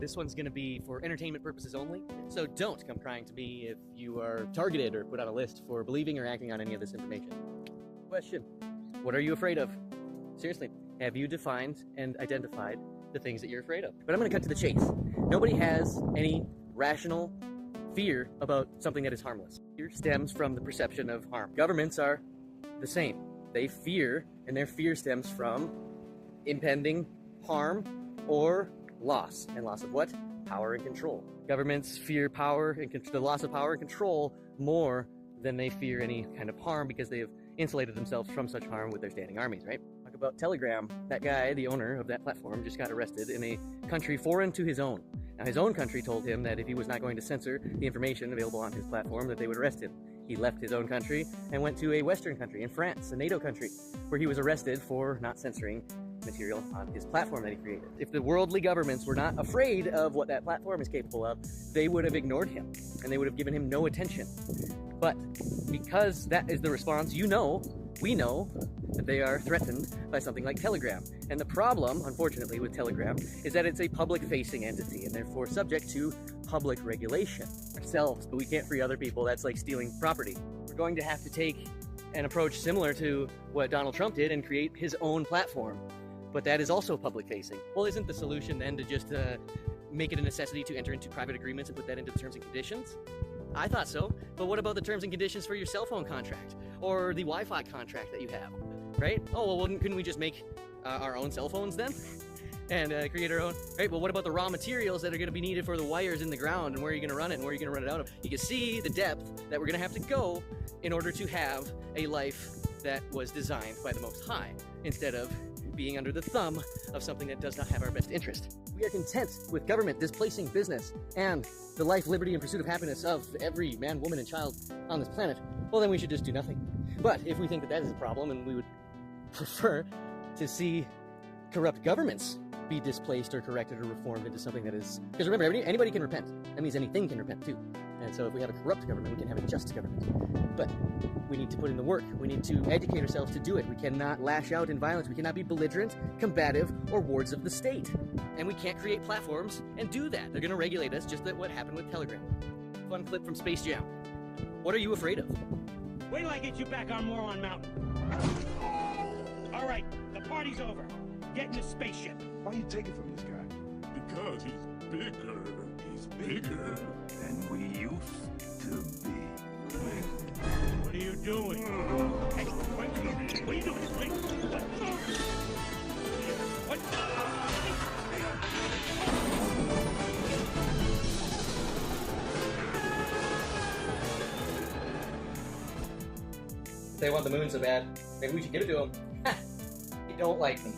This one's going to be for entertainment purposes only, so don't come crying to me if you are targeted or put on a list for believing or acting on any of this information. Question: what are you afraid of? Seriously, have you defined and identified the things that you're afraid of? But I'm going to cut to the chase. Nobody has any rational fear about something that is harmless. Fear stems from the perception of harm. Governments are the same. They fear, and their fear stems from impending harm or loss. And loss of what? Power and control. Governments fear power and the loss of power and control more than they fear any kind of harm, because they have insulated themselves from such harm with their standing armies, right? Talk about Telegram. That guy, the owner of that platform, just got arrested in a country foreign to his own. Now, his own country told him that if he was not going to censor the information available on his platform, that they would arrest him. He left his own country and went to a Western country, in France, a NATO country, where he was arrested for not censoring material on his platform that he created. If the worldly governments were not afraid of what that platform is capable of, they would have ignored him, and they would have given him no attention. But because that is the response, we know that they are threatened by something like Telegram. And the problem, unfortunately, with Telegram is that it's a public-facing entity and therefore subject to public regulation. Ourselves, but we can't free other people. That's like stealing property. We're going to have to take an approach similar to what Donald Trump did and create his own platform. But that is also public-facing. Well, isn't the solution then to just make it a necessity to enter into private agreements and put that into the terms and conditions? I thought so, but what about the terms and conditions for your cell phone contract or the Wi-Fi contract that you have, right? Oh, well, couldn't we just make our own cell phones then and create our own, right? Well, what about the raw materials that are going to be needed for the wires in the ground, and where are you going to run it, and where are you going to run it out of? You can see the depth that we're going to have to go in order to have a life that was designed by the Most High, instead of being under the thumb of something that does not have our best interest. We are content with government displacing business and the life, liberty, and pursuit of happiness of every man, woman, and child on this planet. Well, then we should just do nothing. But if we think that that is a problem, and we would prefer to see corrupt governments be displaced or corrected or reformed into something that is... Because remember, anybody can repent. That means anything can repent too. And so if we have a corrupt government, we can have a just government. But we need to put in the work. We need to educate ourselves to do it. We cannot lash out in violence. We cannot be belligerent, combative, or wards of the state. And we can't create platforms and do that. They're going to regulate us, just like what happened with Telegram. Fun clip from Space Jam. What are you afraid of? Wait till I get you back on Moron Mountain. All right, the party's over. Get in the spaceship. Why you take it from this guy? Because he's bigger. He's bigger than we used to be. What are you doing? Hey, what are you doing? What? They want the moon so bad, maybe we should give it to them. They don't like me.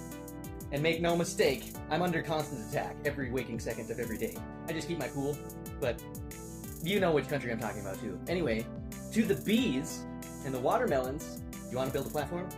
And make no mistake, I'm under constant attack every waking second of every day. I just keep my cool, but you know which country I'm talking about too. Anyway, to the bees and the watermelons, you want to build a platform?